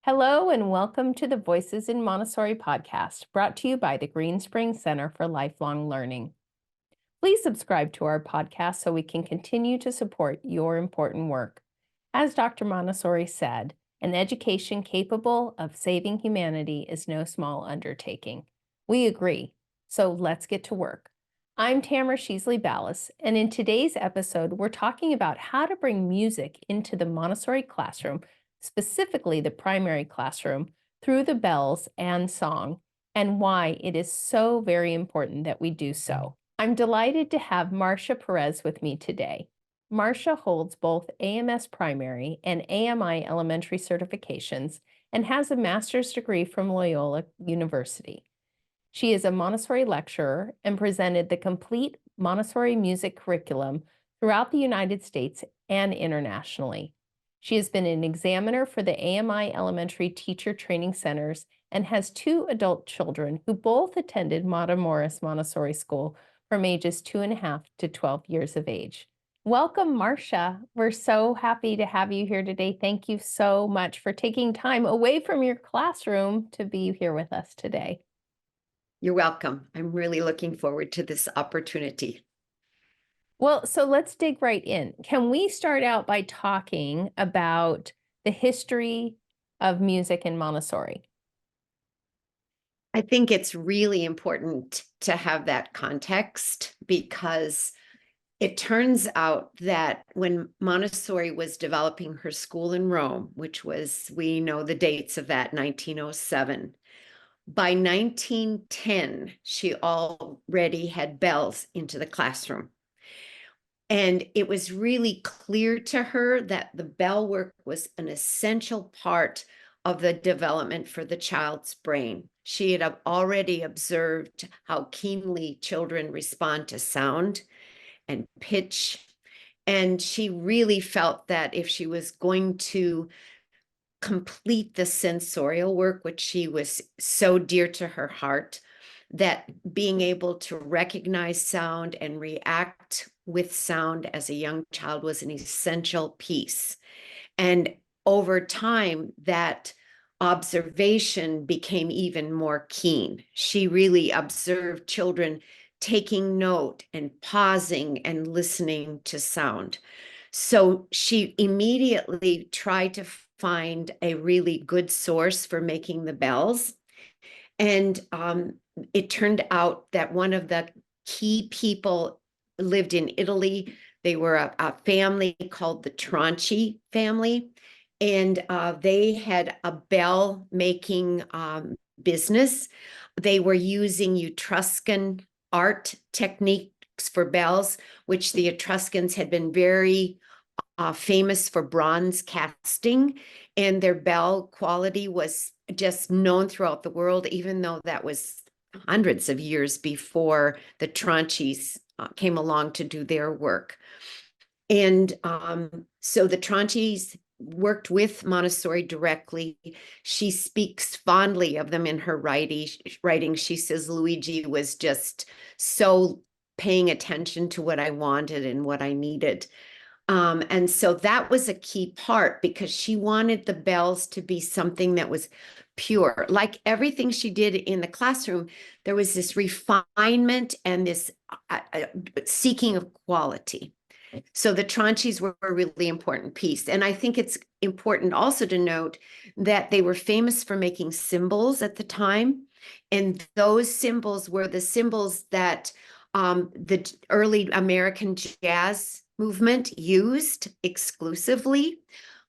Hello and welcome to the Voices in Montessori podcast, brought to you by the Greenspring Center for Lifelong Learning. Please subscribe to our podcast so we can continue to support your important work. As Dr. Montessori said, an education capable of saving humanity is no small undertaking. We agree, so let's get to work. I'm Tamara Sheasley-Ballas, and in today's episode, we're talking about how to bring music into the Montessori classroom, specifically the primary classroom, through the bells and song, and why it is so very important that we do so. I'm delighted to have Marcia Perez with me today. Marcia holds both AMS primary and AMI elementary certifications and has a master's degree from Loyola University. She is a Montessori lecturer and presented the complete Montessori music curriculum throughout the United States and internationally. She has been an examiner for the AMI Elementary Teacher Training Centers and has 2 adult children who both attended Matamoros Montessori School from ages 2.5 to 12 years of age. Welcome, Marcia. We're so happy to have you here today. Thank you so much for taking time away from your classroom to be here with us today. You're welcome. I'm really looking forward to this opportunity. Well, so let's dig right in. Can we start out by talking about the history of music in Montessori? I think it's really important to have that context because it turns out that when Montessori was developing her school in Rome, which was, we know the dates of that, 1907, by 1910, she already had bells into the classroom. And it was really clear to her that the bell work was an essential part of the development for the child's brain. She had already observed how keenly children respond to sound and pitch. And she really felt that if she was going to complete the sensorial work, which she was so dear to her heart, that being able to recognize sound and react with sound as a young child was an essential piece. And over time, that observation became even more keen. She really observed children taking note and pausing and listening to sound. So she immediately tried to find a really good source for making the bells. And it turned out that one of the key people lived in Italy. They were a family called the Tronchi family, and they had a bell making business. They were using Etruscan art techniques for bells, which the Etruscans had been very famous for bronze casting, and their bell quality was just known throughout the world, even though that was hundreds of years before the Tronchis came along to do their work. And so the Tronchis worked with Montessori directly. She speaks fondly of them in her writing. She says Luigi was just so paying attention to what I wanted and what I needed. And so that was a key part because she wanted the bells to be something that was pure. Like everything she did in the classroom, there was this refinement and this seeking of quality. So the Tronchis were a really important piece. And I think it's important also to note that they were famous for making cymbals at the time. And those cymbals were the cymbals that the early American jazz movement used exclusively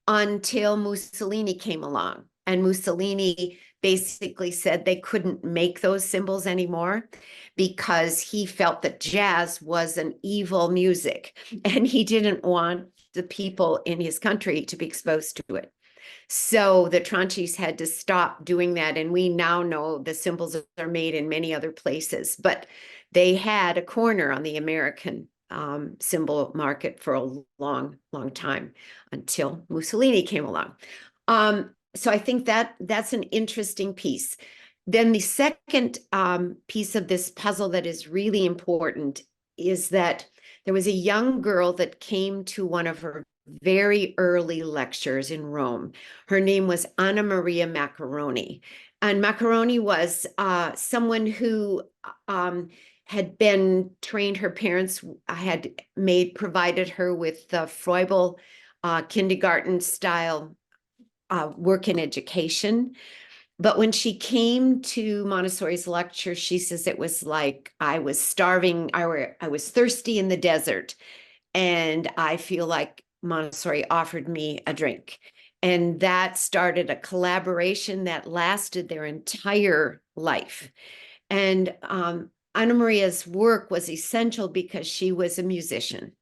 until Mussolini came along. And Mussolini basically said they couldn't make those cymbals anymore because he felt that jazz was an evil music and he didn't want the people in his country to be exposed to it. So the Tronchis had to stop doing that. And we now know the cymbals are made in many other places, but they had a corner on the American cymbal market for a long, long time until Mussolini came along. So I think that's an interesting piece. Then the second piece of this puzzle that is really important is that there was a young girl that came to one of her very early lectures in Rome. Her name was Anna Maria Macaroni. And Macaroni was someone who had been trained. Her parents had provided her with the Froebel kindergarten style work in education. But when she came to Montessori's lecture, she says it was like I was starving, I was thirsty in the desert, and I feel like Montessori offered me a drink. And that started a collaboration that lasted their entire life. And Anna Maria's work was essential because she was a musician.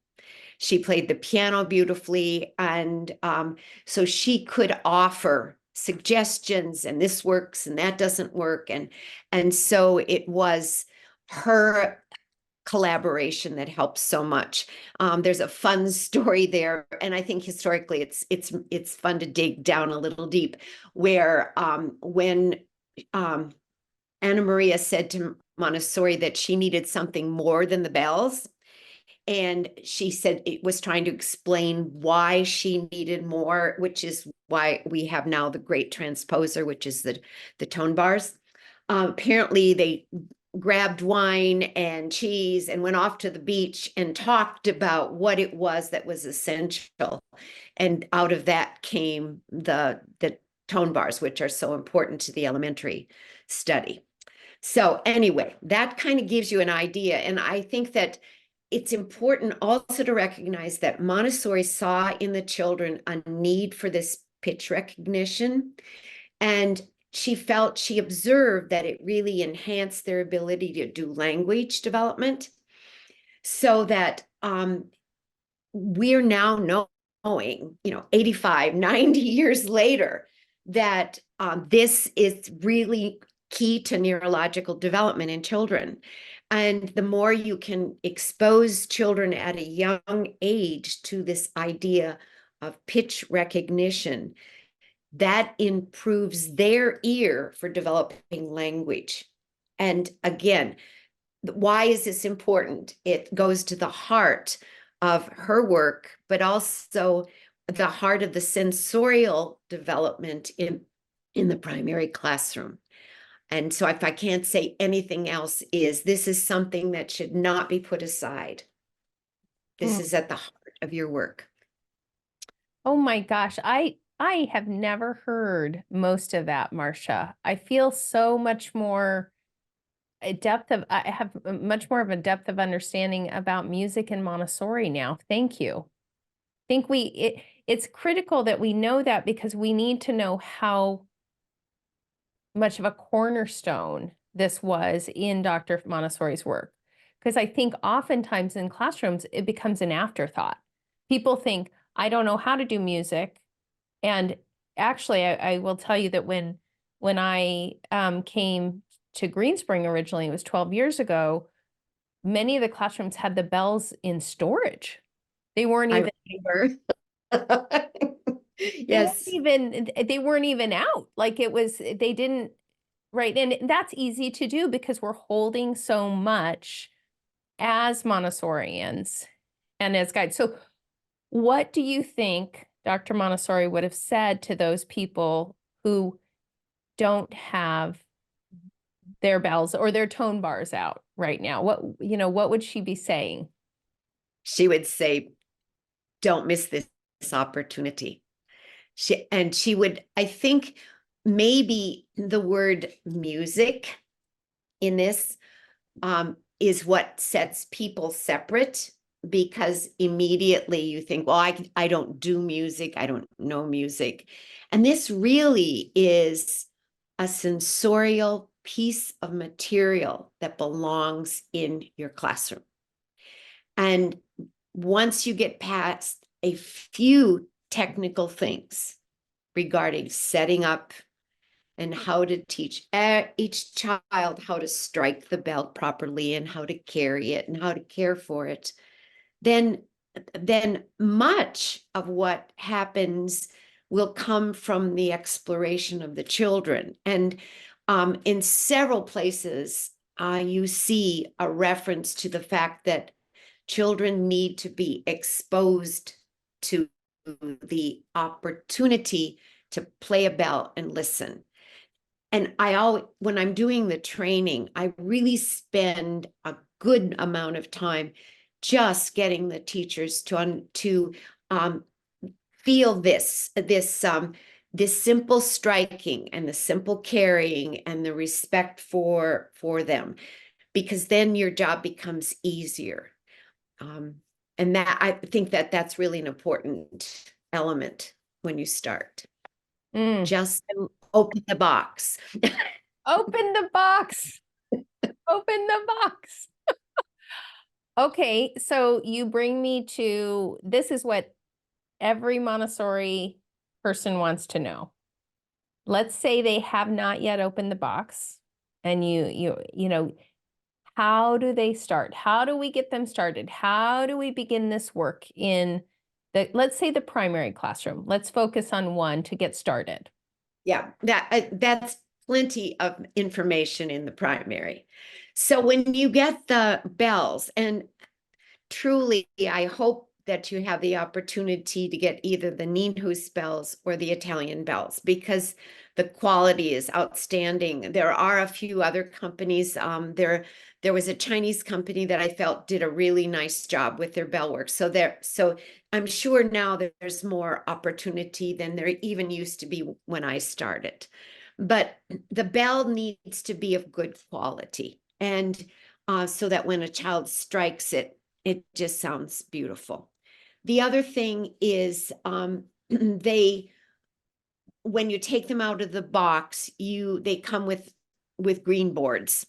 She played the piano beautifully, and so she could offer suggestions, and this works and that doesn't work, and so it was her collaboration that helps so much. There's a fun story there, and I think historically it's fun to dig down a little deep, where when Anna Maria said to Montessori that she needed something more than the bells, and she said it was trying to explain why she needed more, which is why we have now the great transposer, which is the tone bars. Apparently they grabbed wine and cheese and went off to the beach and talked about what it was that was essential. And out of that came the tone bars, which are so important to the elementary study. So anyway, that kind of gives you an idea. And I think that it's important also to recognize that Montessori saw in the children a need for this pitch recognition. And she observed that it really enhanced their ability to do language development, so that we're now knowing, 85, 90 years later, that this is really key to neurological development in children. And the more you can expose children at a young age to this idea of pitch recognition, that improves their ear for developing language. And again, why is this important? It goes to the heart of her work, but also the heart of the sensorial development in the primary classroom. And so if I can't say anything else, this is something that should not be put aside. This is at the heart of your work. Oh my gosh, I have never heard most of that, Marcia. I feel so much more I have much more of a depth of understanding about music and Montessori now. Thank you. I think it's critical that we know that, because we need to know how much of a cornerstone this was in Dr. Montessori's work. Because I think oftentimes in classrooms, it becomes an afterthought. People think, I don't know how to do music. And actually, I will tell you that when I came to Greenspring originally, it was 12 years ago, many of the classrooms had the bells in storage. They weren't even Yes. they weren't even out. Like they didn't, right. And that's easy to do because we're holding so much as Montessorians and as guides. So what do you think Dr. Montessori would have said to those people who don't have their bells or their tone bars out right now? What would she be saying? She would say, don't miss this opportunity. She would, I think, maybe the word music in this is what sets people separate, because immediately you think, well, I don't do music, I don't know music. And this really is a sensorial piece of material that belongs in your classroom. And once you get past a few technical things regarding setting up and how to teach each child how to strike the bell properly and how to carry it and how to care for it, then much of what happens will come from the exploration of the children. And in several places, you see a reference to the fact that children need to be exposed to the opportunity to play a bell and listen. And when I'm doing the training, I really spend a good amount of time just getting the teachers to feel this simple striking and the simple carrying and the respect for them, because then your job becomes easier. And that, I think that's really an important element when you start. Just open the box. Open the box. Open the box. Okay, so you bring me to, this is what every Montessori person wants to know. Let's say they have not yet opened the box, and you know, how do they start? How do we get them started? How do we begin this work in the, let's say, the primary classroom? Let's focus on one to get started. Yeah, that's plenty of information in the primary. So when you get the bells, and truly, I hope that you have the opportunity to get either the Ninhus bells or the Italian bells, because the quality is outstanding. There are a few other companies. There was a Chinese company that I felt did a really nice job with their bell work. So I'm sure now that there's more opportunity than there even used to be when I started. But the bell needs to be of good quality, and so that when a child strikes it, it just sounds beautiful. The other thing is when you take them out of the box, they come with green boards.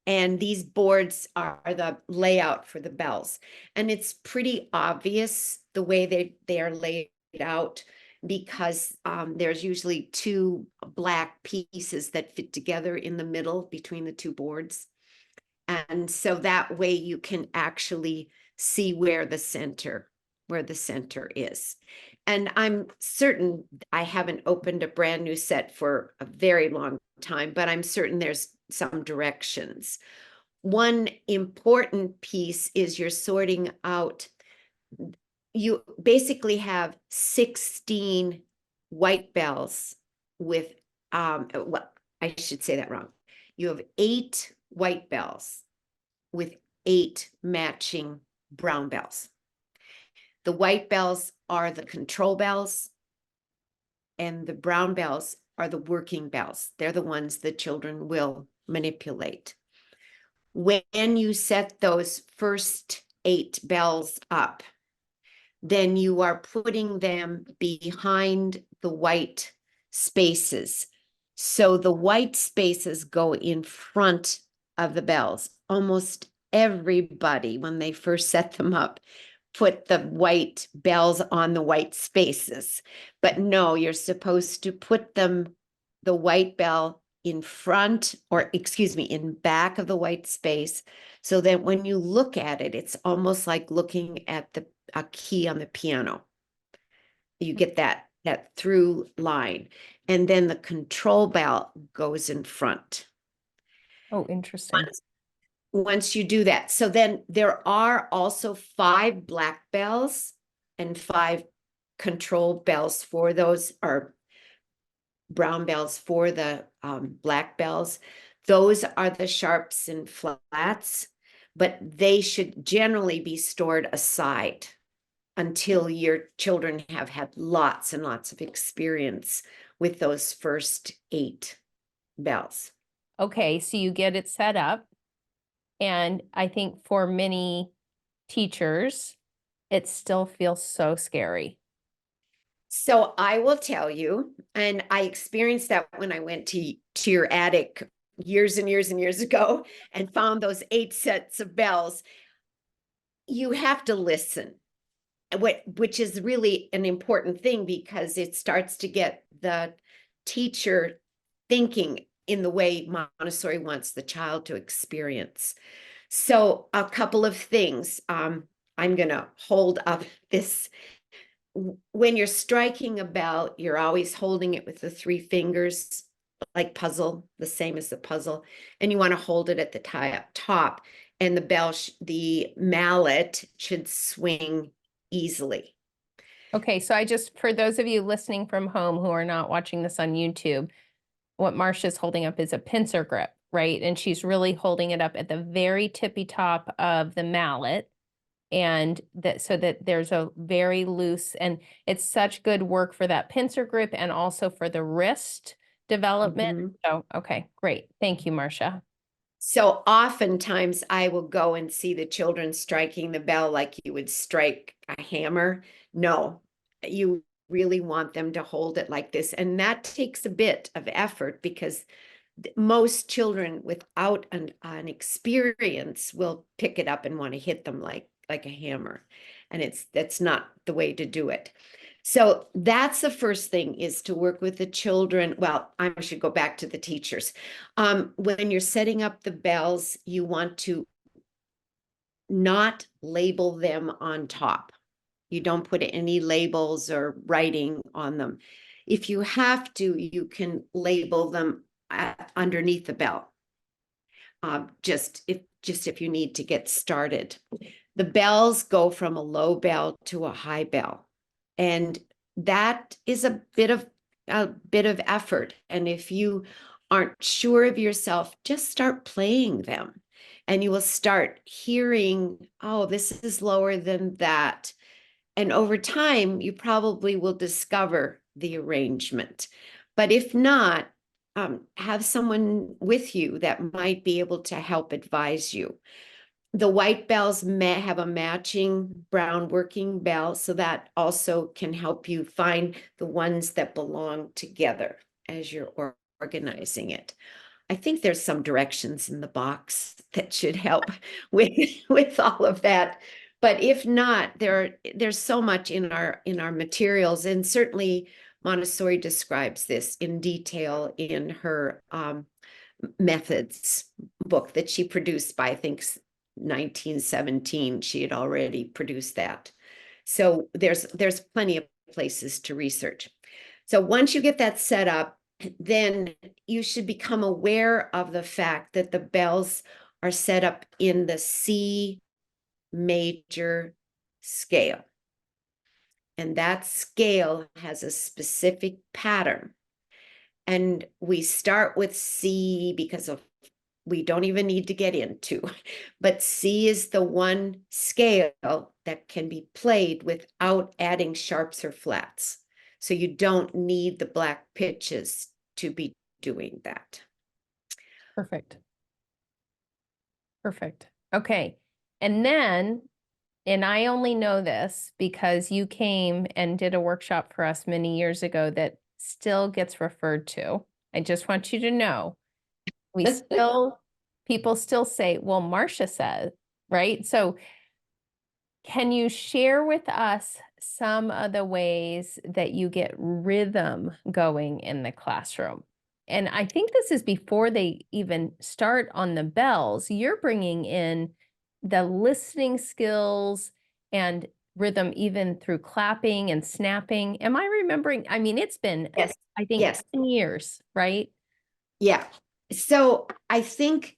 And these boards are the layout for the bells. And it's pretty obvious the way they are laid out, because there's usually two black pieces that fit together in the middle between the two boards. And so that way you can actually see where the center is. And I'm certain, I haven't opened a brand new set for a very long time, but I'm certain there's some directions. One important piece is you're sorting out, you basically have 16 white bells with, well, I should say that wrong. You have 8 white bells with 8 matching brown bells. The white bells are the control bells, and the brown bells are the working bells. They're the ones that children will manipulate. When you set those first 8 bells up, then you are putting them behind the white spaces. So the white spaces go in front of the bells. Almost everybody, when they first set them up, put the white bells on the white spaces. But no, you're supposed to put the white bell in front, or excuse me, in back of the white space, so that when you look at it, it's almost like looking at a key on the piano. You get that through line, and then the control bell goes in front. Oh, interesting. Once you do that, so then there are also 5 black bells and 5 control bells for those, or brown bells for the black bells. Those are the sharps and flats, but they should generally be stored aside until your children have had lots and lots of experience with those first 8 bells. Okay, so you get it set up. And I think for many teachers, it still feels so scary. So I will tell you, and I experienced that when I went to your attic years and years and years ago and found those 8 sets of bells. You have to listen, which is really an important thing, because it starts to get the teacher thinking in the way Montessori wants the child to experience. So a couple of things. I'm going to hold up this. When you're striking a bell, you're always holding it with the 3 fingers, like puzzle, the same as the puzzle. And you want to hold it at the top, and the mallet should swing easily. Okay, so I just, for those of you listening from home who are not watching this on YouTube, what Marcia's holding up is a pincer grip, right? And she's really holding it up at the very tippy top of the mallet. And that, so that there's a very loose, and it's such good work for that pincer grip and also for the wrist development. Mhm. So, okay, great. Thank you, Marcia. So oftentimes I will go and see the children striking the bell like you would strike a hammer. No, you really want them to hold it like this. And that takes a bit of effort because most children without an experience will pick it up and want to hit them like a hammer. And that's not the way to do it. So that's the first thing, is to work with the children. Well, I should go back to the teachers. When you're setting up the bells, you want to not label them on top. You don't put any labels or writing on them. If you have to, you can label them underneath the bell. Just if you need to get started. The bells go from a low bell to a high bell, and that is a bit of effort. And if you aren't sure of yourself, just start playing them, and you will start hearing, oh, this is lower than that. And over time, you probably will discover the arrangement. But if not, have someone with you that might be able to help advise you. The white bells may have a matching brown working bell, so that also can help you find the ones that belong together as you're organizing it. I think there's some directions in the box that should help with all of that. But if not, there's so much in our materials, and certainly Montessori describes this in detail in her methods book that she produced by, I think, 1917. She had already produced that. So there's plenty of places to research. So once you get that set up, then you should become aware of the fact that the bells are set up in the C major scale. And that scale has a specific pattern. And we start with C because of, we don't even need to get into, but C is the one scale that can be played without adding sharps or flats. So you don't need the black pitches to be doing that. Perfect. Perfect. Okay. And then, and I only know this because you came and did a workshop for us many years ago that still gets referred to. I just want you to know, we still, people still say, well, Marcia said, right? So can you share with us some of the ways that you get rhythm going in the classroom? And I think this is before they even start on the bells. You're bringing in the listening skills and rhythm even through clapping and snapping. Am I remembering? I mean, it's been, Yes. I think, Yes. 10 years, right? Yeah. So I think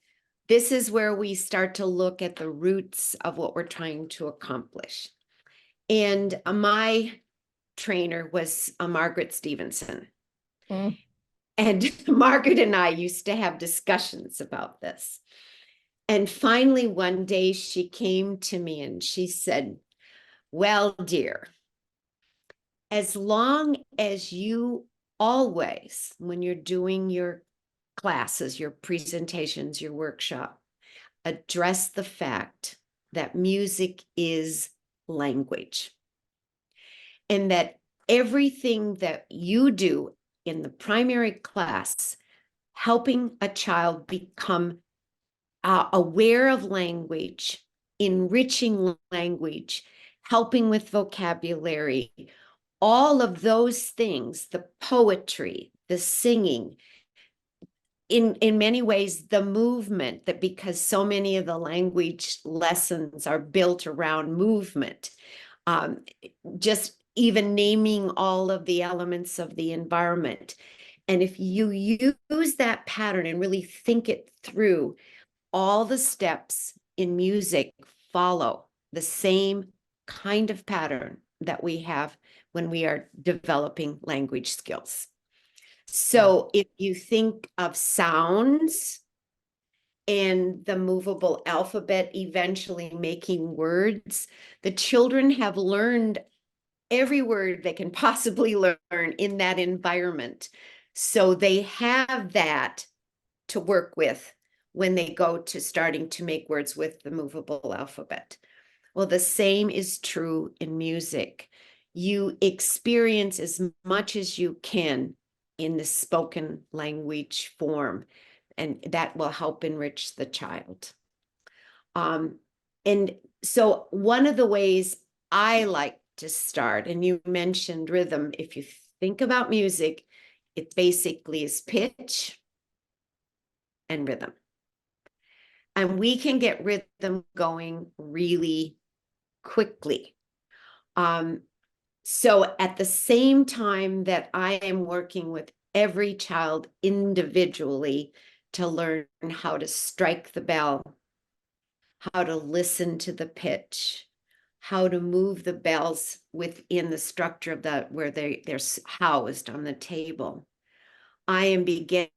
this is where we start to look at the roots of what we're trying to accomplish. And my trainer was Margaret Stevenson. Mm. And Margaret and I used to have discussions about this. And finally, one day she came to me and she said, well, dear, as long as you always, when you're doing your classes, your presentations, your workshop, address the fact that music is language, and that everything that you do in the primary class, helping a child become aware of language, enriching language, helping with vocabulary, all of those things, the poetry, the singing, in many ways, the movement, that because so many of the language lessons are built around movement, just even naming all of the elements of the environment. And if you use that pattern and really think it through, all the steps in music follow the same kind of pattern. that we have when we are developing language skills. So if you think of sounds and the movable alphabet eventually making words, the children have learned every word they can possibly learn in that environment. So they have that to work with when they go to starting to make words with the movable alphabet. Well, the same is true in music. You experience as much as you can in the spoken language form, and that will help enrich the child. And so one of the ways I like to start, and you mentioned rhythm, if you think about music, it basically is pitch and rhythm. And we can get rhythm going really quickly. So at the same time that I am working with every child individually to learn how to strike the bell, how to listen to the pitch, how to move the bells within the structure of the where they're housed on the table, I am beginning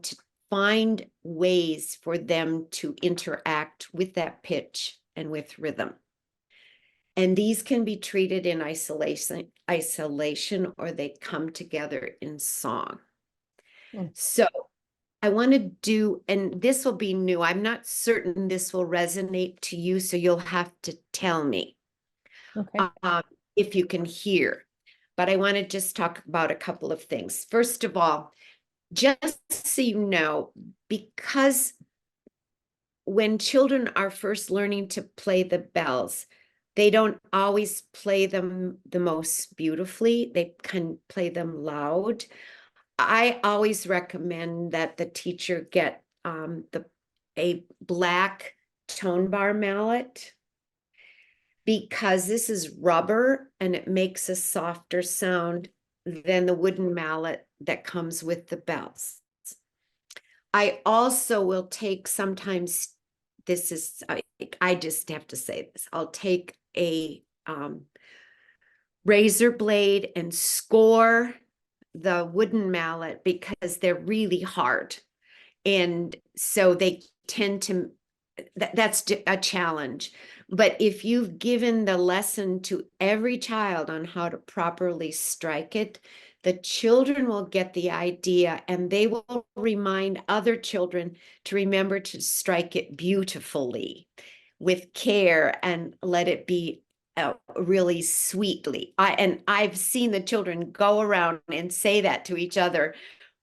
to find ways for them to interact with that pitch and with rhythm. And these can be treated in isolation, or they come together in song. So I want to do, and this will be new. I'm not certain this will resonate to you, so you'll have to tell me if you can hear. But I want to just talk about a couple of things. First of all, just so you know, because when children are first learning to play the bells, they don't always play them the most beautifully. They can play them loud. I always recommend that the teacher get a black tone bar mallet, because this is rubber and it makes a softer sound than the wooden mallet that comes with the bells. I also will take sometimes, this is, I just have to say this, I'll take a razor blade and score the wooden mallet because they're really hard. And so they tend to, that's a challenge. But if you've given the lesson to every child on how to properly strike it, the children will get the idea, and they will remind other children to remember to strike it beautifully, with care, and let it be really sweetly. I've seen the children go around and say that to each other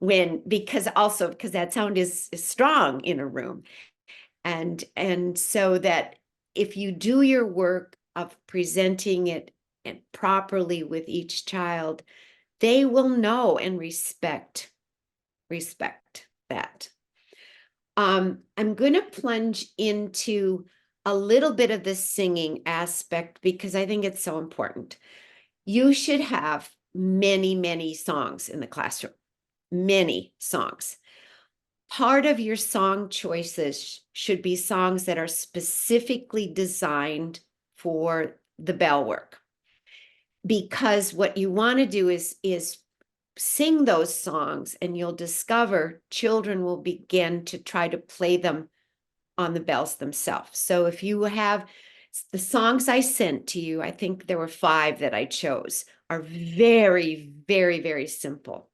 because that sound is strong in a room. And so that if you do your work of presenting it and properly with each child, they will know and respect that. I'm going to plunge into a little bit of the singing aspect because I think it's so important. You should have many, many songs in the classroom, many songs. Part of your song choices should be songs that are specifically designed for the bell work. Because what you want to do is sing those songs, and you'll discover children will begin to try to play them on the bells themselves. So if you have the songs I sent to you, I think there were 5 that I chose, are very, very, very simple.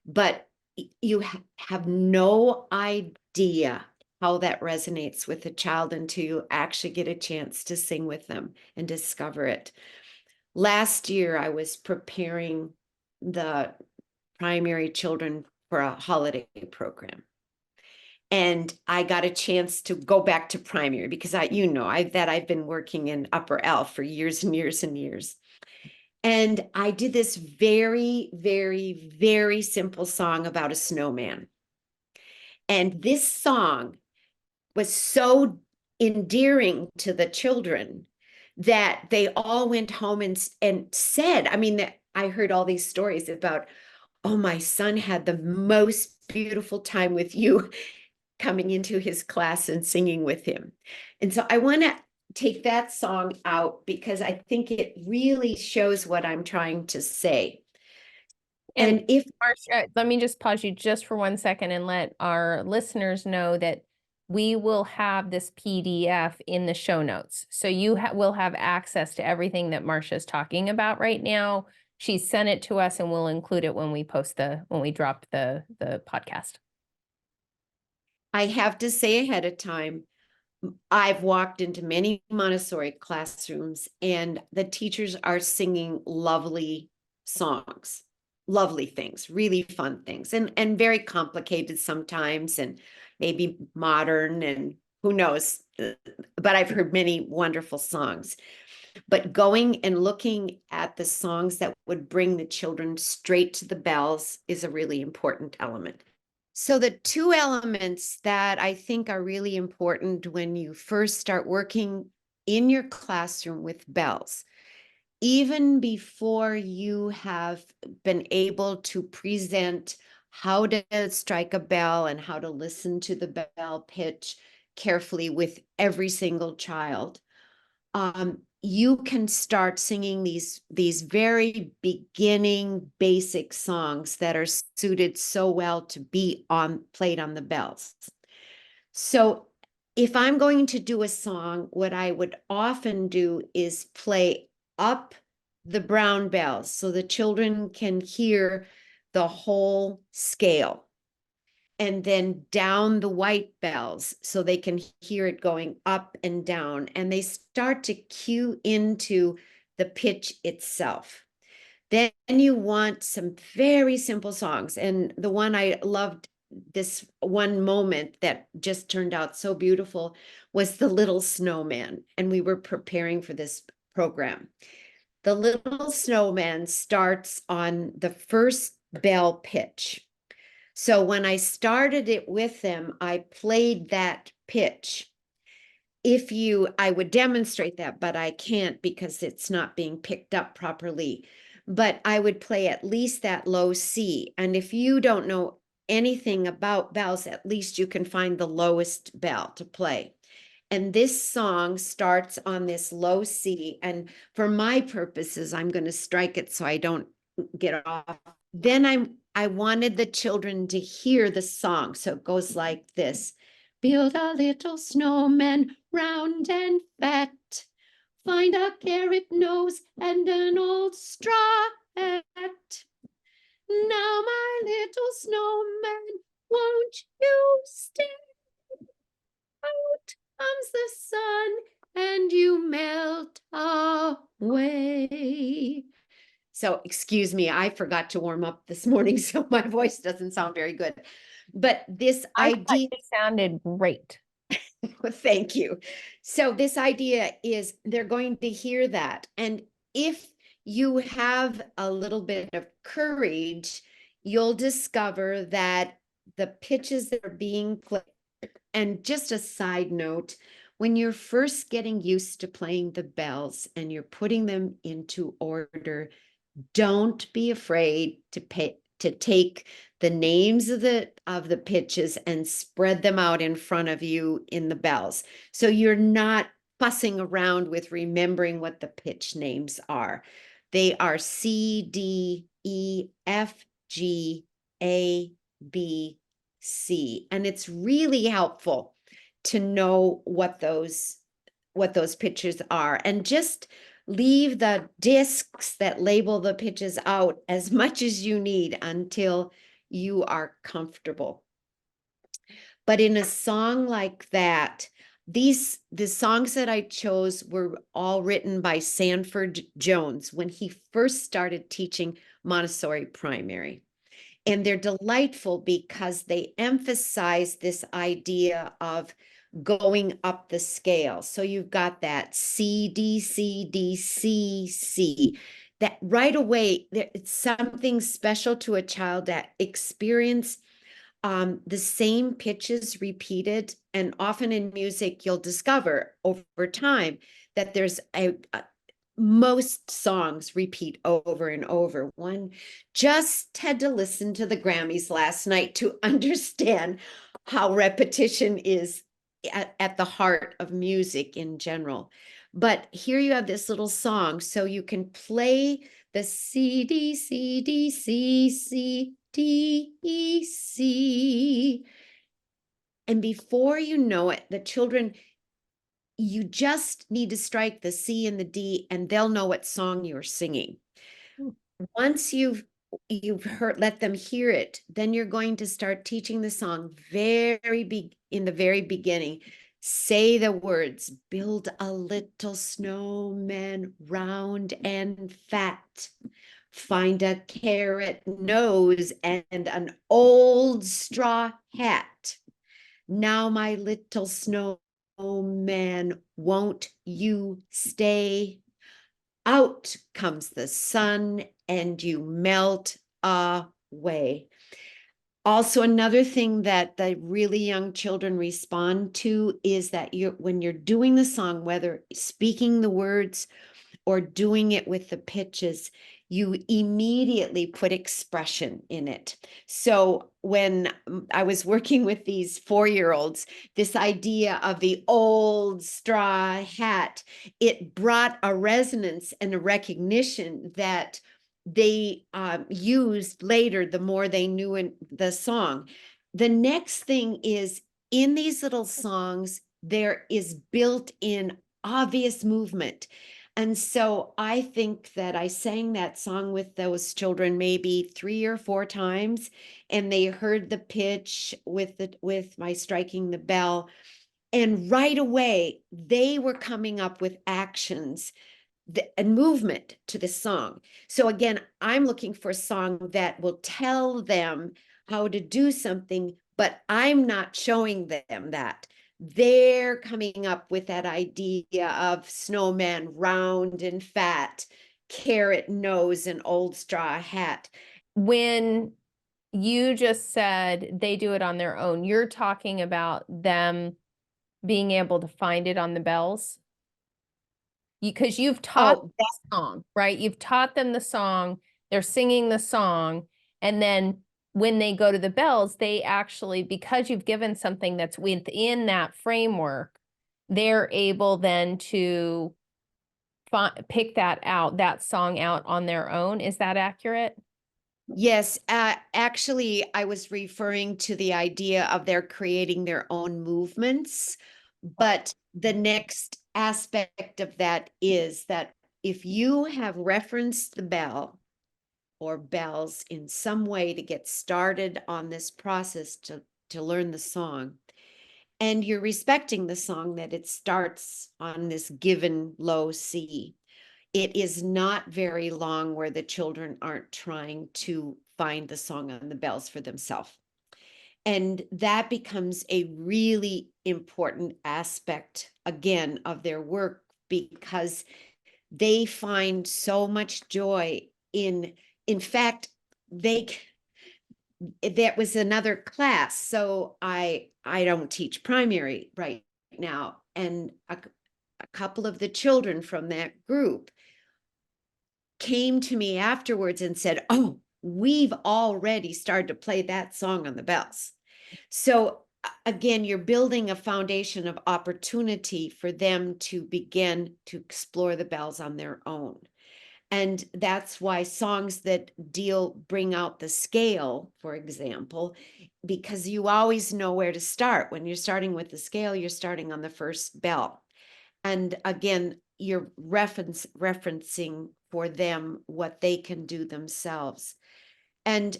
But you have no idea how that resonates with the child until you actually get a chance to sing with them and discover it. Last year, I was preparing the primary children for a holiday program. And I got a chance to go back to primary because I've been working in upper L for years and years and years. And I did this very, very, very simple song about a snowman. And this song was so endearing to the children that they all went home and said, I heard all these stories about, oh, my son had the most beautiful time with you, coming into his class and singing with him. And so I want to take that song out because I think it really shows what I'm trying to say. And if Marcia, let me just pause you just for 1 second and let our listeners know that we will have this PDF in the show notes. So you will have access to everything that Marcia's talking about right now. She sent it to us and we'll include it when we when we drop the podcast. I have to say ahead of time, I've walked into many Montessori classrooms and the teachers are singing lovely songs, lovely things, really fun things, and very complicated sometimes, and maybe modern, and who knows. But I've heard many wonderful songs. But going and looking at the songs that would bring the children straight to the bells is a really important element. So the two elements that I think are really important when you first start working in your classroom with bells, even before you have been able to present how to strike a bell and how to listen to the bell pitch carefully with every single child, you can start singing these very beginning basic songs that are suited so well to be played on the bells. So if I'm going to do a song, what I would often do is play up the brown bells so the children can hear the whole scale, and then down the white bells so they can hear it going up and down, and they start to cue into the pitch itself. Then you want some very simple songs, and the one I loved, this one moment that just turned out so beautiful, was the Little Snowman, and we were preparing for this program. The Little Snowman starts on the first bell pitch. So when I started it with them, I played that pitch. I would demonstrate that, but I can't because it's not being picked up properly. But I would play at least that low C. And if you don't know anything about bells, at least you can find the lowest bell to play. And this song starts on this low C. And for my purposes, I'm going to strike it so I don't get off. Then I wanted the children to hear the song. So it goes like this. Build a little snowman round and fat. Find a carrot nose and an old straw hat. Now, my little snowman, won't you stay? Out comes the sun and you melt away. So excuse me, I forgot to warm up this morning, so my voice doesn't sound very good. But this idea, it sounded great. thank you. So this idea is they're going to hear that. And if you have a little bit of courage, you'll discover that the pitches that are being played. And just a side note, when you're first getting used to playing the bells and you're putting them into order, don't be afraid to take the names of the pitches and spread them out in front of you in the bells. So you're not fussing around with remembering what the pitch names are. They are C, D, E, F, G, A, B, C. And it's really helpful to know what those pitches are, and just leave the discs that label the pitches out as much as you need until you are comfortable. But in a song like that, the songs that I chose were all written by Sanford Jones when he first started teaching Montessori primary. And they're delightful because they emphasize this idea of going up the scale. So you've got that C, D, C, D, C, C. That right away, it's something special to a child that experience the same pitches repeated. And often in music, you'll discover over time that there's most songs repeat over and over. One just had to listen to the Grammys last night to understand how repetition is at the heart of music in general. But here you have this little song, so you can play the C, D, C, D, C, C, D, E, C. And before you know it, the children, you just need to strike the C and the D, and they'll know what song you're singing. Once you've heard, let them hear it, then you're going to start teaching the song in the very beginning. Say the words, build a little snowman round and fat. Find a carrot nose and an old straw hat. Now, my little snowman, won't you stay? Out comes the sun and you melt away. Also, another thing that the really young children respond to is that when you're doing the song, whether speaking the words or doing it with the pitches, you immediately put expression in it. So when I was working with these 4-year-olds, this idea of the old straw hat, it brought a resonance and a recognition that they used later, the more they knew in the song. The next thing is, in these little songs, there is built-in obvious movement. And so I think that I sang that song with those children maybe 3 or 4 times, and they heard the pitch with my striking the bell. And right away, they were coming up with actions and movement to the song. So again, I'm looking for a song that will tell them how to do something, but I'm not showing them that. They're coming up with that idea of snowman round and fat, carrot nose, and old straw hat. When you just said they do it on their own, you're talking about them being able to find it on the bells? Because you've taught Oh, the song, right? You've taught them the song, they're singing the song, and then when they go to the bells, they actually, because you've given something that's within that framework, they're able then to pick that song out on their own. Is that accurate? yes, actually, I was referring to the idea of their creating their own movements. But the next aspect of that is that if you have referenced the bell or bells in some way to get started on this process to learn the song, and you're respecting the song that it starts on this given low C, it is not very long where the children aren't trying to find the song on the bells for themselves. And that becomes a really important aspect, again, of their work, because they find so much joy in fact, that was another class. So I don't teach primary right now. And a couple of the children from that group came to me afterwards and said, "Oh, we've already started to play that song on the bells." So again, you're building a foundation of opportunity for them to begin to explore the bells on their own. And that's why songs that bring out the scale, for example, because you always know where to start. When you're starting with the scale, you're starting on the first bell. And again, you're referencing for them what they can do themselves. And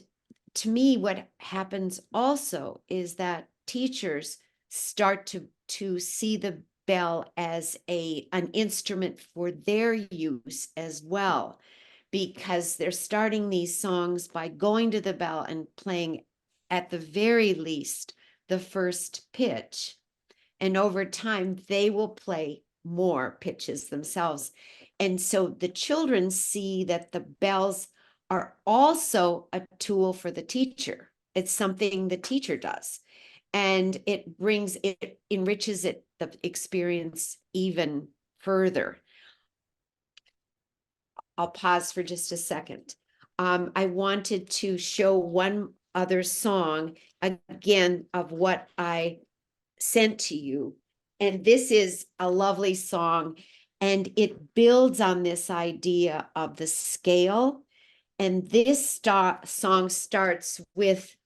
to me, what happens also is that teachers start to see the bell as an instrument for their use as well, because they're starting these songs by going to the bell and playing, at the very least, the first pitch. And over time, they will play more pitches themselves. And so the children see that the bells are also a tool for the teacher. It's something the teacher does. And it enriches the experience even further. I'll pause for just a second. I wanted to show one other song, again, of what I sent to you. And this is a lovely song, and it builds on this idea of the scale. And this song starts with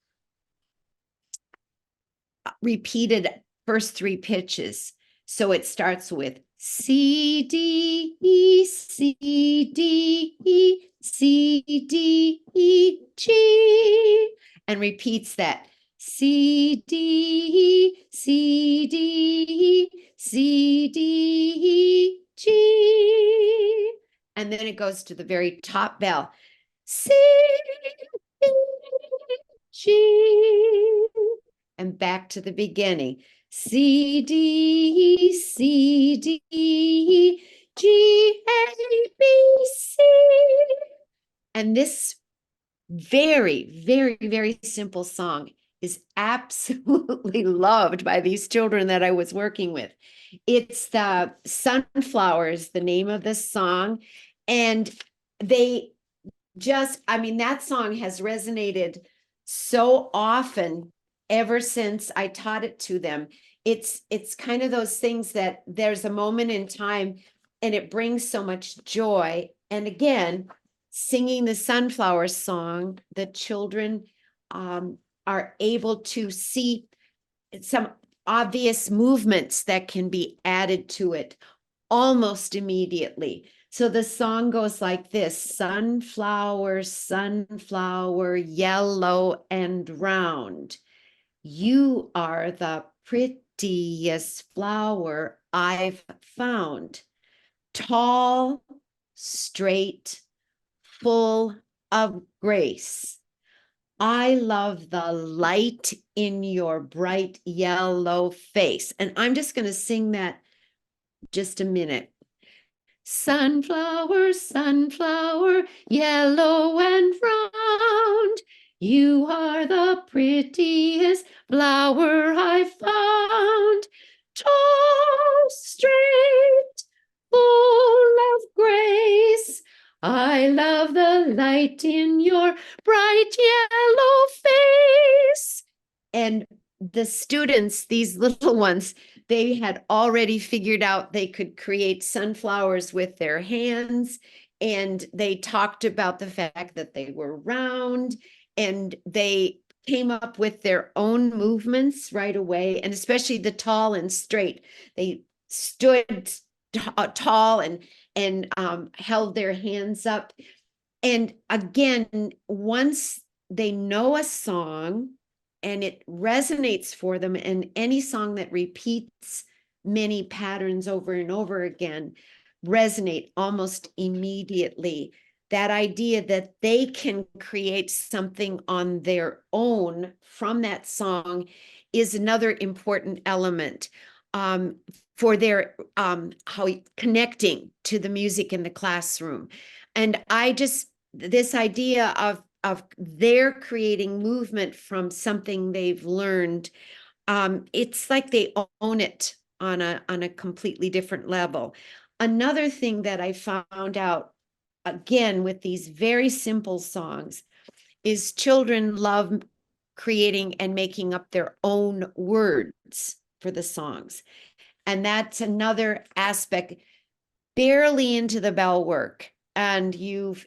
repeated first three pitches. So it starts with C, D, E, C, D, E, C, D, E, G, and repeats that. C, D, E, C, D, E, C, D, E, G. And then it goes to the very top bell. C, D, G. And back to the beginning. C, D, C, D, G, A, B, C. And this very, very, very simple song is absolutely loved by these children that I was working with. It's the Sunflowers, the name of this song. And they just, I mean, that song has resonated so often ever since I taught it to them. It's kind of those things that there's a moment in time and it brings so much joy. And again, singing the Sunflower song, the children are able to see some obvious movements that can be added to it almost immediately. So the song goes like this: sunflower, sunflower, yellow and round. You are the prettiest flower I've found. Tall, straight, full of grace. I love the light in your bright yellow face. And I'm just going to sing that just a minute. Sunflower, sunflower, yellow and round. You are the prettiest flower I've found. Tall, straight, full of grace. I love the light in your bright yellow face. And the students, these little ones, they had already figured out they could create sunflowers with their hands. And they talked about the fact that they were round, and they came up with their own movements right away. And especially the tall and straight, they stood tall and held their hands up. And again, once they know a song and it resonates for them, and any song that repeats many patterns over and over again resonate almost immediately. That idea that they can create something on their own from that song is another important element for their how connecting to the music in the classroom. And this idea of their creating movement from something they've learned, it's like they own it on a completely different level. Another thing that I found out, again, with these very simple songs, is children love creating and making up their own words for the songs. And that's another aspect, barely into the bell work. And you've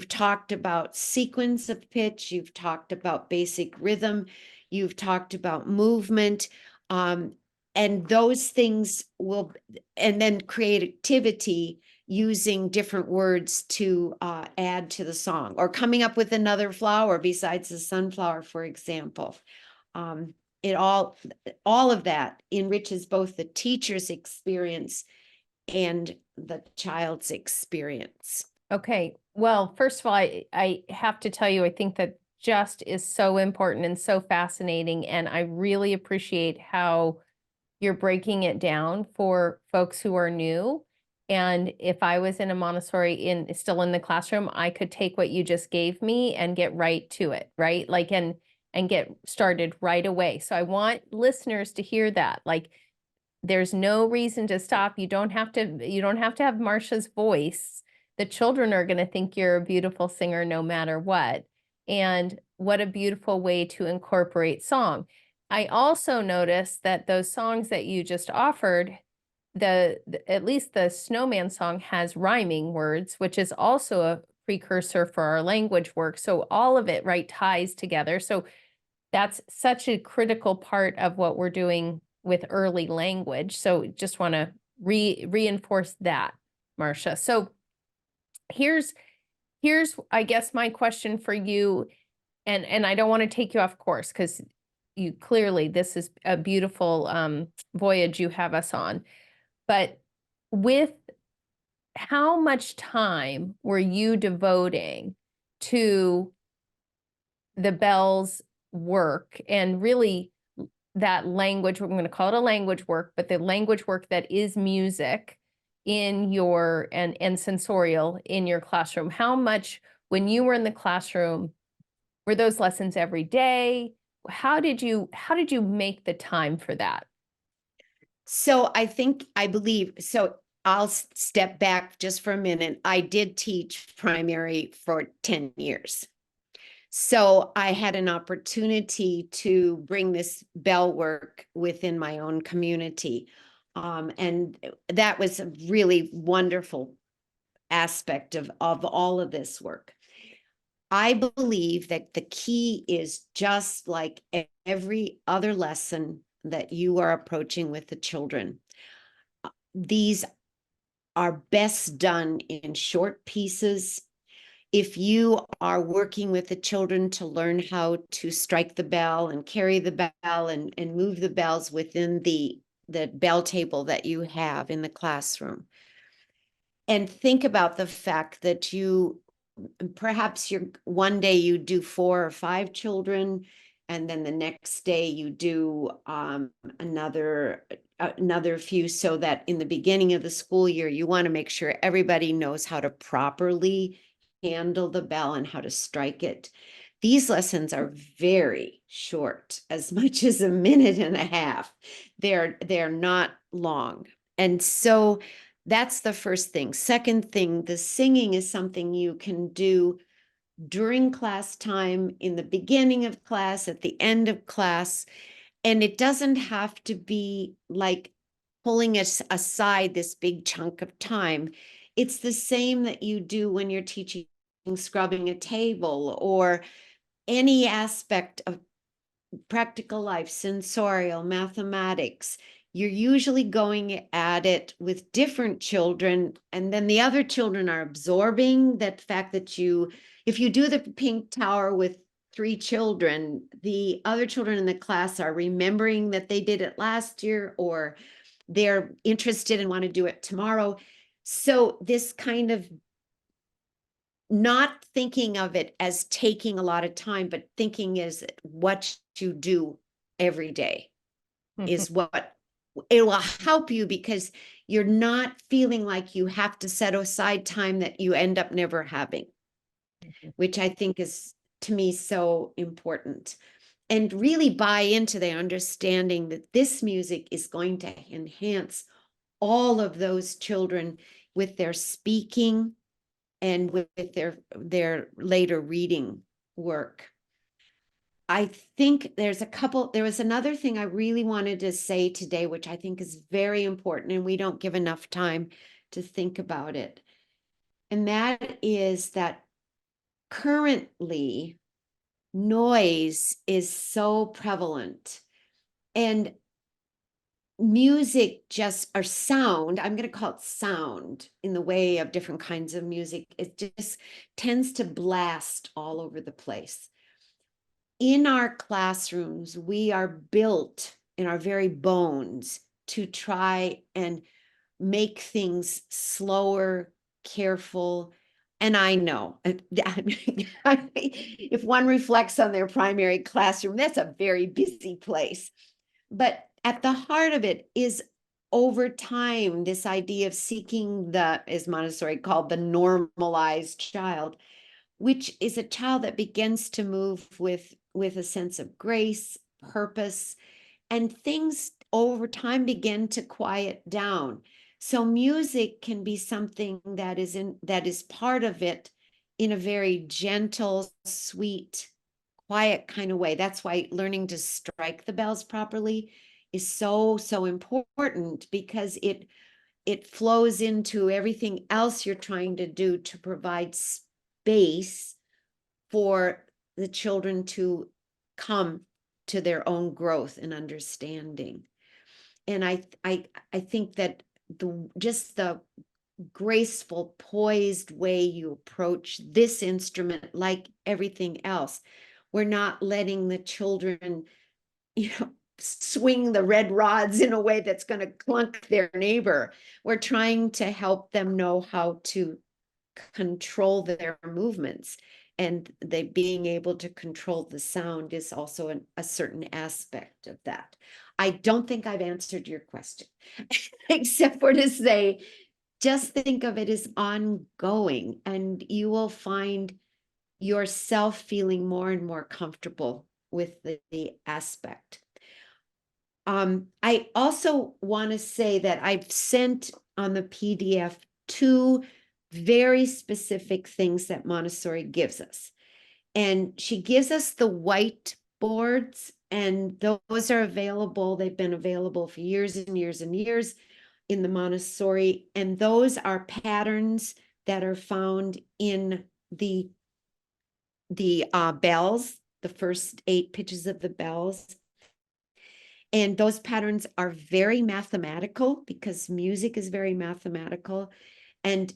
talked about sequence of pitch, you've talked about basic rhythm, you've talked about movement, and those things will, and then creativity, using different words to add to the song, or coming up with another flower besides the sunflower, for example. It all of that enriches both the teacher's experience and the child's experience. Okay. Well, first of all, I have to tell you, I think that just is so important and so fascinating. And I really appreciate how you're breaking it down for folks who are new. And if I was in a Montessori still in the classroom, I could take what you just gave me and get right to it, right? Like, and get started right away. So I want listeners to hear that. Like, there's no reason to stop. You don't have to have Marcia's voice. The children are going to think you're a beautiful singer no matter what. And what a beautiful way to incorporate song. I also noticed that those songs that you just offered, at least the snowman song has rhyming words, which is also a precursor for our language work. So all of it, right, ties together. So that's such a critical part of what we're doing with early language. So just want to reinforce that, Marcia. So here's I guess my question for you, and I don't want to take you off course because you clearly this is a beautiful voyage you have us on. But with how much time were you devoting to the Bell's work and really that language, we're going to call it a language work, but the language work that is music in your and sensorial in your classroom? How much, when you were in the classroom, were those lessons every day? How did you make the time for that? So I believe, so I'll step back just for a minute. I did teach primary for 10 years. So I had an opportunity to bring this Bell work within my own community. And that was a really wonderful aspect of all of this work. I believe that the key is just like every other lesson that you are approaching with the children. These are best done in short pieces. If you are working with the children to learn how to strike the bell and carry the bell and move the bells within the bell table that you have in the classroom, and think about the fact that you perhaps one day you do 4 or 5 children, and then the next day you do another few, so that in the beginning of the school year, you want to make sure everybody knows how to properly handle the bell and how to strike it. These lessons are very short, as much as a minute and a half. They're not long. And so that's the first thing. Second thing, the singing is something you can do during class time, in the beginning of class, at the end of class. And it doesn't have to be like pulling aside this big chunk of time. It's the same that you do when you're teaching scrubbing a table or any aspect of practical life, sensorial, mathematics. You're usually going at it with different children, and then the other children are absorbing that fact that if you do the pink tower with 3 children, the other children in the class are remembering that they did it last year, or they're interested and want to do it tomorrow. So this kind of not thinking of it as taking a lot of time, but thinking is what you do every day is what it will help you, because you're not feeling like you have to set aside time that you end up never having, which I think is, to me, so important. And really buy into the understanding that this music is going to enhance all of those children with their speaking and with their later reading work. I think there was another thing I really wanted to say today, which I think is very important, and we don't give enough time to think about it. And that is that currently noise is so prevalent, and music or sound, I'm going to call it sound in the way of different kinds of music, it just tends to blast all over the place. In our classrooms, we are built in our very bones to try and make things slower, careful. And I know if one reflects on their primary classroom, that's a very busy place. But at the heart of it is, over time, this idea of seeking as Montessori called, the normalized child, which is a child that begins to move with a sense of grace, purpose, and things over time begin to quiet down. So music can be something that is part of it in a very gentle, sweet, quiet kind of way. That's why learning to strike the bells properly is so, so important, because it flows into everything else you're trying to do to provide space for the children to come to their own growth and understanding. And I think that just the graceful, poised way you approach this instrument, like everything else, we're not letting the children, swing the red rods in a way that's going to clunk their neighbor. We're trying to help them know how to control their movements, and they being able to control the sound is also a certain aspect of that. I don't think I've answered your question, except for to say, just think of it as ongoing, and you will find yourself feeling more and more comfortable with the aspect. I also want to say that I've sent on the PDF 2 very specific things that Montessori gives us. And she gives us the whiteboards, and those are available. They've been available for years and years and years in the Montessori. And those are patterns that are found in the bells, the first 8 pitches of the bells. And those patterns are very mathematical, because music is very mathematical. And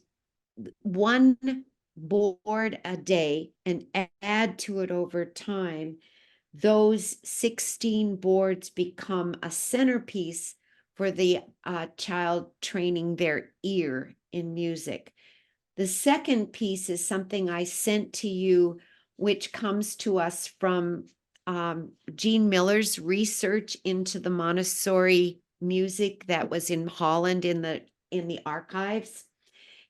one board a day, and add to it over time, those 16 boards become a centerpiece for the child training their ear in music. The second piece is something I sent to you, which comes to us from Jean Miller's research into the Montessori music that was in Holland in the archives.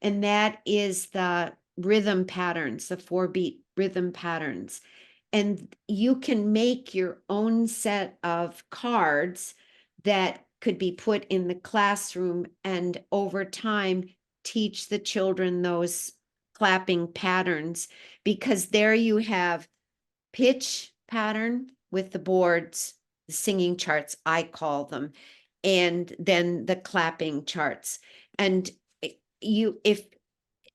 And that is the rhythm patterns, the 4-beat rhythm patterns. And you can make your own set of cards that could be put in the classroom, and over time teach the children those clapping patterns, because there you have pitch pattern with the boards, the singing charts, I call them, and then the clapping charts. And if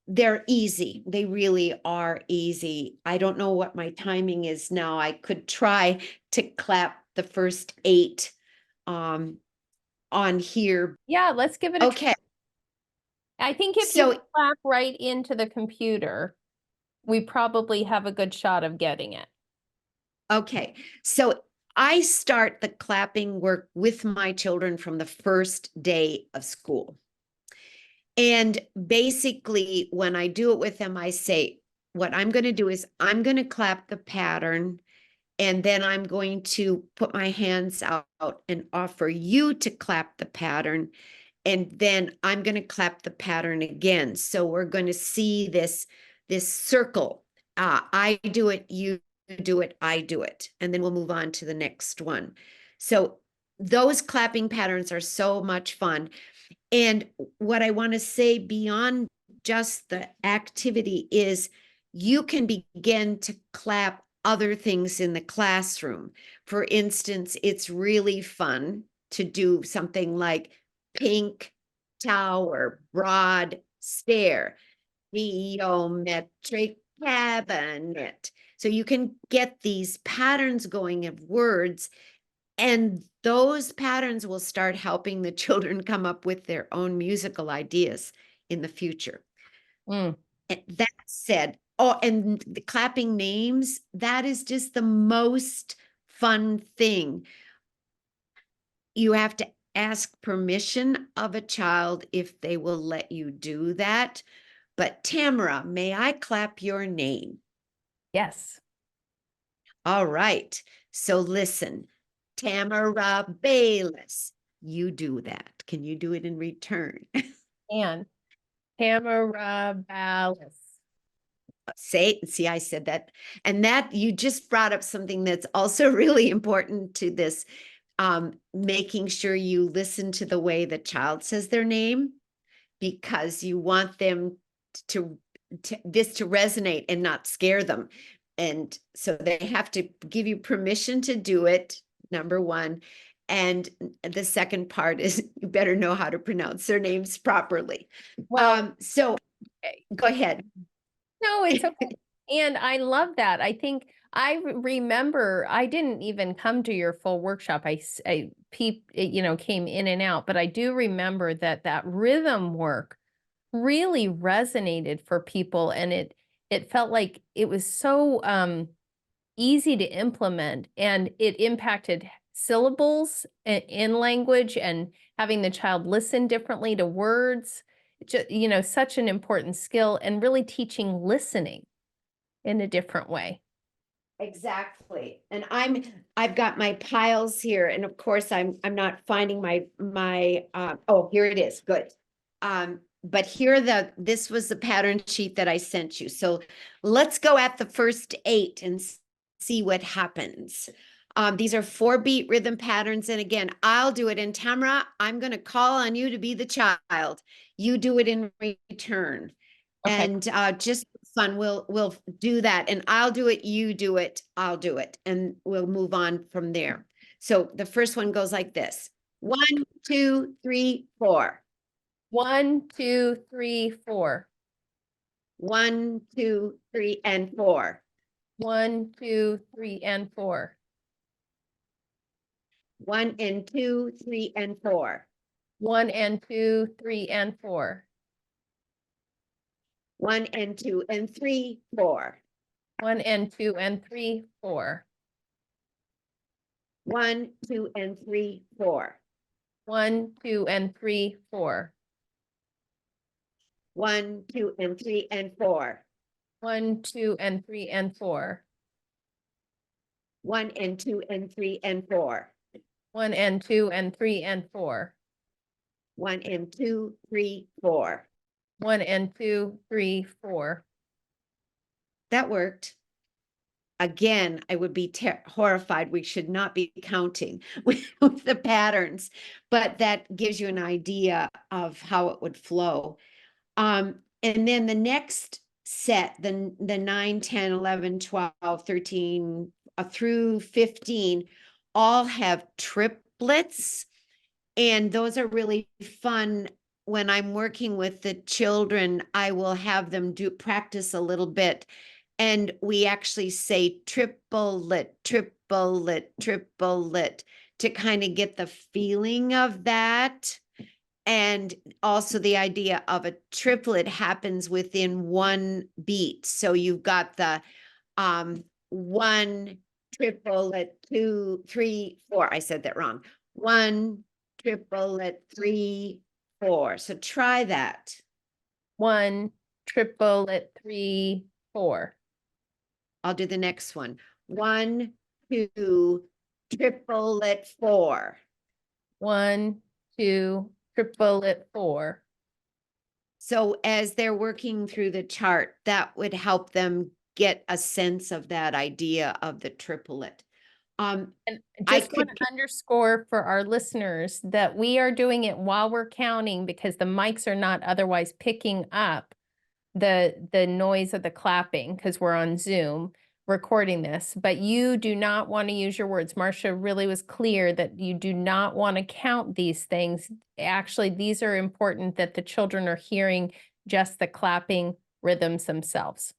they're easy, they really are easy. I don't know what my timing is now. I could try to clap the first 8 on here. Yeah, let's give it a Okay. I think if So you clap right into the computer, we probably have a good shot of getting it. Okay, so I start the clapping work with my children from the first day of school. And basically, when I do it with them, I say, what I'm going to do is I'm going to clap the pattern, and then I'm going to put my hands out and offer you to clap the pattern. And then I'm going to clap the pattern again. So we're going to see this circle. I do it, you do it, I do it. And then we'll move on to the next one. So those clapping patterns are so much fun. And what I want to say beyond just the activity is you can begin to clap other things in the classroom. For instance, it's really fun to do something like pink tower, broad stair, geometric cabinet. So you can get these patterns going of words, and those patterns will start helping the children come up with their own musical ideas in the future. Mm. And that said, and the clapping names, that is just the most fun thing. You have to ask permission of a child if they will let you do that. But Tamara, may I clap your name? Yes. All right. So listen, Tamara Bayless, you do that. Can you do it in return? And Tamara Ballas. See, I said that. And that you just brought up something that's also really important to this, making sure you listen to the way the child says their name, because you want them to resonate and not scare them. And so they have to give you permission to do it, number one. And the second part is you better know how to pronounce their names properly. Well, So go ahead. no, it's okay. And I love that. I think I remember I didn't even come to your full workshop. I came in and out, but I do remember that rhythm work really resonated for people, and it felt like it was so easy to implement, and it impacted syllables in language and having the child listen differently to words. Such an important skill, and really teaching listening in a different way. Exactly. And I've got my piles here, and of course I'm not finding my oh, here it is. Good. But this was the pattern sheet that I sent you. So let's go at the first 8 and see what happens. These are 4-beat rhythm patterns. And again, I'll do it. And Tamara, I'm going to call on you to be the child. You do it in return. Okay. And just fun, we'll do that. And I'll do it, you do it, I'll do it. And we'll move on from there. So the first one goes like this. 1, 2, 3, 4. 1, 2, 3, 4. 1, 2, 3, and 4. 1, 2, 3, and 4. 1 and 2, 3 and 4. 1 and 2, 3 and 4. 1 and 2 and 3, 4. 1 and 2 and 3, 4. 1, 2 and 3, 4. 1, 2 and 3, 4. 1, 2 and 3 and 4. 1, 2 and 3 and 4. 1 and 2 and 3 and 4. 1 and 2 and 3 and 4. 1 and 2, 3, 4. 1 and 2, 3, 4. That worked. Again, I would be horrified. We should not be counting with the patterns, but that gives you an idea of how it would flow. And then the next set, the 9, 10, 11, 12, 13 through 15, all have triplets. And those are really fun. When I'm working with the children, I will have them practice a little bit. And we actually say triplet, triplet, triplet to kind of get the feeling of that. And also the idea of a triplet happens within 1 beat. So you've got the 1 triplet, 2, 3, 4. I said that wrong. 1 triplet, 3, 4. So try that. 1 triplet, 3, 4. I'll do the next one. 1, 2 triplet, 4. 1, 2 triplet, 4. So as they're working through the chart, that would help them get a sense of that idea of the triplet. And just want to underscore for our listeners that we are doing it while we're counting, because the mics are not otherwise picking up the noise of the clapping, because we're on Zoom recording this. But you do not want to use your words. Marcia really was clear that you do not want to count these things. Actually, these are important that the children are hearing just the clapping rhythms themselves.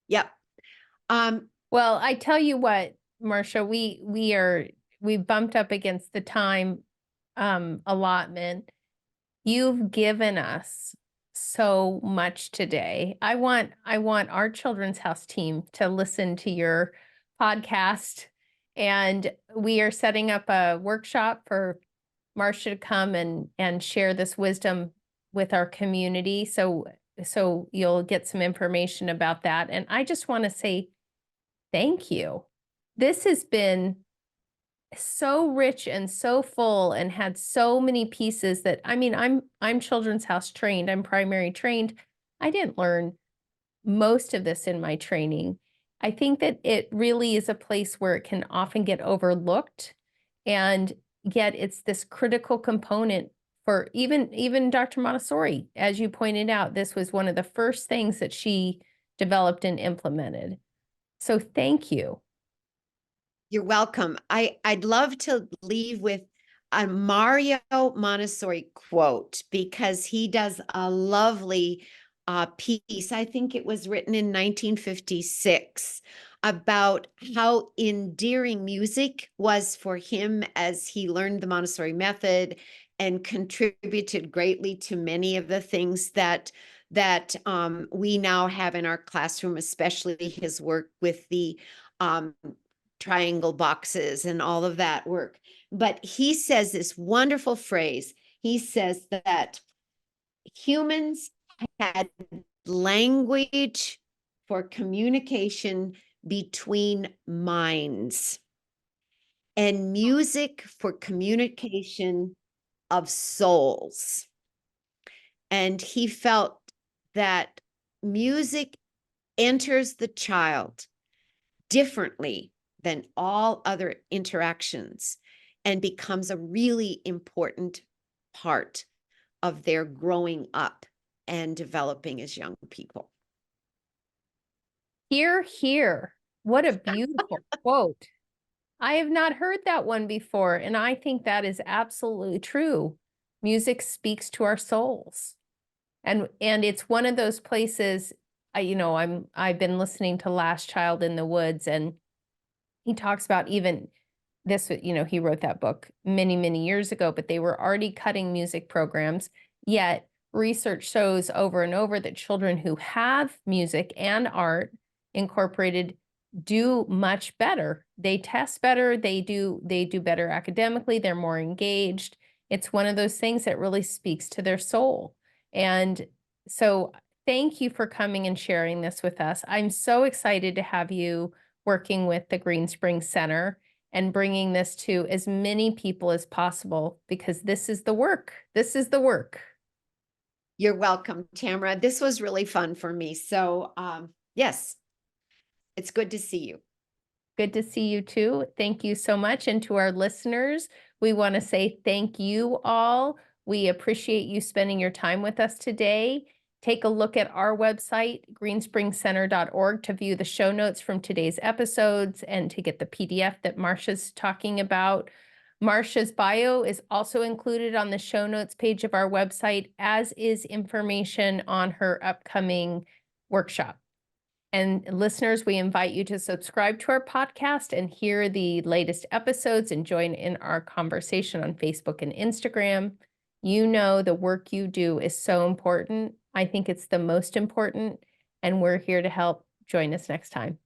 Yep. Well, I tell you what, Marcia, we bumped up against the time allotment. You've given us so much today. I want our Children's House team to listen to your podcast, and we are setting up a workshop for Marcia to come and share this wisdom with our community. So you'll get some information about that. And I just want to say thank you. This has been so rich and so full and had so many pieces that, I mean, I'm Children's House trained, I'm primary trained. I didn't learn most of this in my training. I think that it really is a place where it can often get overlooked, and yet it's this critical component for even Dr. Montessori. As you pointed out, this was one of the first things that she developed and implemented. So thank you. You're welcome. I'd love to leave with a Mario Montessori quote because he does a lovely piece. I think it was written in 1956 about how endearing music was for him as he learned the Montessori method and contributed greatly to many of the things that we now have in our classroom, especially his work with the triangle boxes and all of that work. But he says this wonderful phrase. He says that humans had language for communication between minds and music for communication of souls. And he felt that music enters the child differently than all other interactions and becomes a really important part of their growing up and developing as young people. Hear, hear. What a beautiful quote. I have not heard that one before, and I think that is absolutely true. Music speaks to our souls. And it's one of those places, I've been listening to Last Child in the Woods, and he talks about even this, he wrote that book many, many years ago, but they were already cutting music programs. Yet research shows over and over that children who have music and art incorporated do much better. They test better, they do better academically, they're more engaged. It's one of those things that really speaks to their soul. And so thank you for coming and sharing this with us. I'm so excited to have you working with the Greenspring Center and bringing this to as many people as possible, because this is the work. This is the work. You're welcome, Tamara. This was really fun for me. So yes, it's good to see you. Good to see you too. Thank you so much. And to our listeners, we want to say thank you all. We appreciate you spending your time with us today. Take a look at our website, greenspringcenter.org, to view the show notes from today's episodes and to get the PDF that Marcia's talking about. Marcia's bio is also included on the show notes page of our website, as is information on her upcoming workshop. And listeners, we invite you to subscribe to our podcast and hear the latest episodes and join in our conversation on Facebook and Instagram. You know, the work you do is so important. I think it's the most important, and we're here to help. Join us next time.